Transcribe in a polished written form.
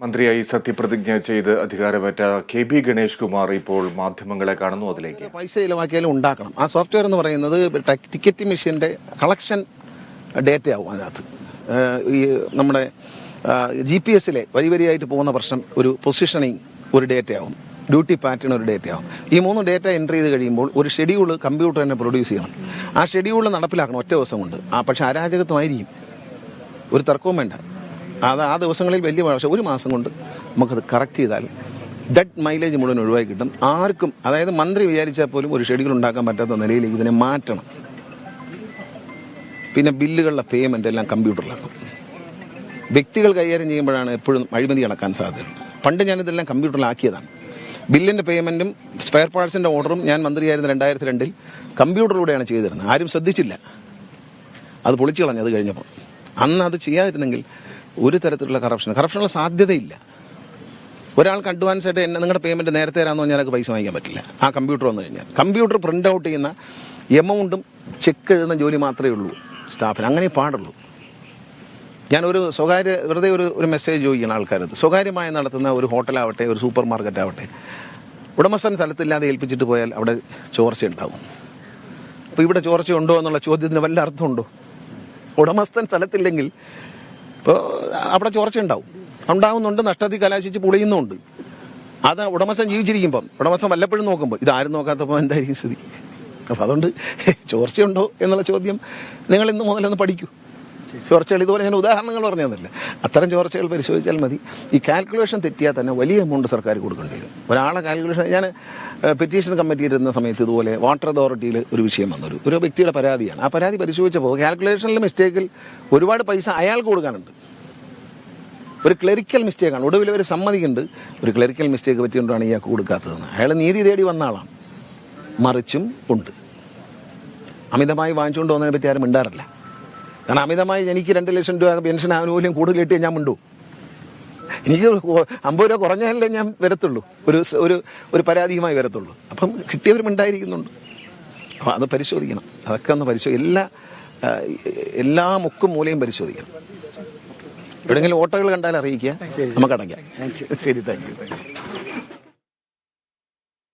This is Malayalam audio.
മന്ത്രിയായി സത്യപ്രതിജ്ഞ ചെയ്ത് അധികാരമേറ്റ കെ ബി ഗണേഷ് കുമാർ ഇപ്പോൾ മാധ്യമങ്ങളെ കാണുന്നു. അതിലേക്ക് പൈസ ചിലവാക്കിയാലും ഉണ്ടാക്കണം. ആ സോഫ്റ്റ്വെയർ എന്ന് പറയുന്നത് ടിക്കറ്റ് മെഷീൻ്റെ കളക്ഷൻ ഡേറ്റ ആവും. അതിനകത്ത് ഈ നമ്മുടെ GPS വരിയായിട്ട് പോകുന്ന പ്രശ്നം ഒരു പൊസിഷനിങ് ഒരു ഡേറ്റ ആവും, ഡ്യൂട്ടി പാറ്റേൺ ഒരു ഡേറ്റ ആവും. ഈ 3 ഡേറ്റ എൻ്റർ ചെയ്ത് കഴിയുമ്പോൾ ഒരു ഷെഡ്യൂൾ കമ്പ്യൂട്ടർ തന്നെ പ്രൊഡ്യൂസ് ചെയ്യണം. ആ ഷെഡ്യൂൾ നടപ്പിലാക്കണം ഒറ്റ ദിവസം കൊണ്ട്. പക്ഷേ അരാജകത്വമായിരിക്കും, ഒരു തർക്കവും വേണ്ട. ആ ദിവസങ്ങളിൽ വലിയ പക്ഷേ ഒരു മാസം കൊണ്ട് നമുക്കത് കറക്റ്റ് ചെയ്താൽ ഡെഡ് മൈലേജ് മുഴുവൻ ഒഴിവാക്കി കിട്ടും. ആർക്കും, അതായത് മന്ത്രി വിചാരിച്ചാൽ പോലും ഒരു ഷെഡ്യൂൾ ഉണ്ടാക്കാൻ പറ്റാത്ത നിലയിലേക്ക് ഇതിനെ മാറ്റണം. പിന്നെ ബില്ലുകളുടെ പേയ്മെൻ്റ് എല്ലാം കമ്പ്യൂട്ടറിലാക്കും. വ്യക്തികൾ കൈകാര്യം ചെയ്യുമ്പോഴാണ് എപ്പോഴും അഴിമതി നടക്കാൻ സാധ്യത. പണ്ട് ഞാനിതെല്ലാം കമ്പ്യൂട്ടറിലാക്കിയതാണ്. ബില്ലിൻ്റെ പേയ്മെൻറ്റും സ്പെയർ പാർട്സിൻ്റെ ഓർഡറും ഞാൻ മന്ത്രിയായിരുന്ന 2002 കമ്പ്യൂട്ടറിലൂടെയാണ് ചെയ്തിരുന്നത്. ആരും ശ്രദ്ധിച്ചില്ല, അത് പൊളിച്ചു കളഞ്ഞത് കഴിഞ്ഞപ്പോൾ. അന്ന് അത് ചെയ്യാതിരുന്നെങ്കിൽ ഒരു തരത്തിലുള്ള കറപ്ഷനുള്ള സാധ്യതയില്ല. ഒരാൾക്ക് അഡ്വാൻസ് ആയിട്ട് നിങ്ങളുടെ പേയ്മെൻറ്റ് നേരത്തെ തരാമെന്ന് പറഞ്ഞാൽ എനിക്ക് പൈസ വാങ്ങിക്കാൻ പറ്റില്ല. ആ കമ്പ്യൂട്ടർ വന്നു കഴിഞ്ഞാൽ കമ്പ്യൂട്ടർ പ്രിൻ്റ് ഔട്ട് ചെയ്യുന്ന എമൗണ്ടും ചെക്ക് എഴുതുന്ന ജോലി മാത്രമേ ഉള്ളൂ സ്റ്റാഫിന്. അങ്ങനെ പാടുള്ളൂ. ഞാനൊരു വെറുതെ ഒരു മെസ്സേജ് ചോദിക്കണം ആൾക്കാരത്. സ്വകാര്യമായി നടത്തുന്ന ഒരു ഹോട്ടലാവട്ടെ, ഒരു സൂപ്പർ മാർക്കറ്റ് ആവട്ടെ, ഉടമസ്ഥൻ സ്ഥലത്തില്ലാതെ ഏൽപ്പിച്ചിട്ട് പോയാൽ അവിടെ ചോർച്ച ഉണ്ടാവും. അപ്പോൾ ഇവിടെ ചോർച്ച ഉണ്ടോ എന്നുള്ള ചോദ്യത്തിന് വല്ല അർത്ഥമുണ്ടോ? ഉടമസ്ഥൻ സ്ഥലത്തില്ലെങ്കിൽ ഇപ്പോൾ അവിടെ ചോർച്ച ഉണ്ടാവുന്നുണ്ട്, നഷ്ടത്തിൽ കലാശിച്ച് പൊളിയുന്നുണ്ട്. അത് ഉടമസ്ഥൻ ജീവിച്ചിരിക്കുമ്പം, ഉടമസ്ഥൻ വല്ലപ്പോഴും നോക്കുമ്പോൾ ഇതാരും നോക്കാത്തപ്പോൾ എന്തായിരിക്കും സ്ഥിതി? അപ്പോൾ അതുകൊണ്ട് ചോർച്ചയുണ്ടോ എന്നുള്ള ചോദ്യം നിങ്ങൾ ഇന്ന് മുതലൊന്ന് പഠിക്കൂ. ചോർച്ചകൾ ഇതുപോലെ ഞാൻ ഉദാഹരണങ്ങൾ പറഞ്ഞു തന്നില്ല. അത്തരം ചോർച്ചകൾ പരിശോധിച്ചാൽ മതി. ഈ കാൽക്കുലേഷൻ തെറ്റിയാൽ തന്നെ വലിയ എമൗണ്ട് സർക്കാർ കൊടുക്കേണ്ടി വരും. ഒരാളെ കാൽക്കുലേഷൻ, ഞാൻ പെറ്റീഷൻ കമ്മിറ്റിയിൽ ഇരുന്ന സമയത്ത് ഇതുപോലെ വാട്ടർ അതോറിറ്റിയിൽ ഒരു വിഷയം വന്നു. ഒരു വ്യക്തിയുടെ പരാതിയാണ്. ആ പരാതി പരിശോധിച്ചപ്പോൾ കാൽക്കുലേഷനിലെ മിസ്റ്റേക്കിൽ ഒരുപാട് പൈസ അയാൾക്ക് കൊടുക്കാനുണ്ട്. ഒരു ക്ലറിക്കൽ മിസ്റ്റേക്കാണ്. ഒടുവിൽ അവർ സമ്മതിക്കുന്നുണ്ട് ഒരു ക്ലറിക്കൽ മിസ്റ്റേക്ക് പറ്റിക്കൊണ്ടാണ് ഇയാൾക്ക് കൊടുക്കാത്തതെന്ന്. അയാൾ നീതി തേടി വന്ന ആളാണ്. മറിച്ചും ഉണ്ട്. അമിതമായി വാങ്ങിച്ചുകൊണ്ട് പോകുന്നതിനെ പറ്റി ആരും മിണ്ടാറില്ല. കാരണം അമിതമായി എനിക്ക് 2 ലക്ഷം രൂപ പെൻഷൻ ആനുകൂല്യം കൂടുതൽ കിട്ടിയാൽ ഞാൻ മിണ്ടൂ. എനിക്ക് 50 രൂപ കുറഞ്ഞാലേ ഞാൻ വരത്തുള്ളൂ, ഒരു പരാതിയുമായി വരത്തുള്ളൂ. അപ്പം കിട്ടിയവരും ഉണ്ടായിരിക്കുന്നുണ്ട്. അപ്പോൾ അത് പരിശോധിക്കണം. അതൊക്കെ ഒന്ന് എല്ലാ മുക്കും മൂലയും പരിശോധിക്കണം. എവിടെയെങ്കിലും ഓട്ടോകൾ കണ്ടാൽ അറിയിക്കുക, നമുക്ക് അടയ്ക്കാം. ശരി, താങ്ക് യു.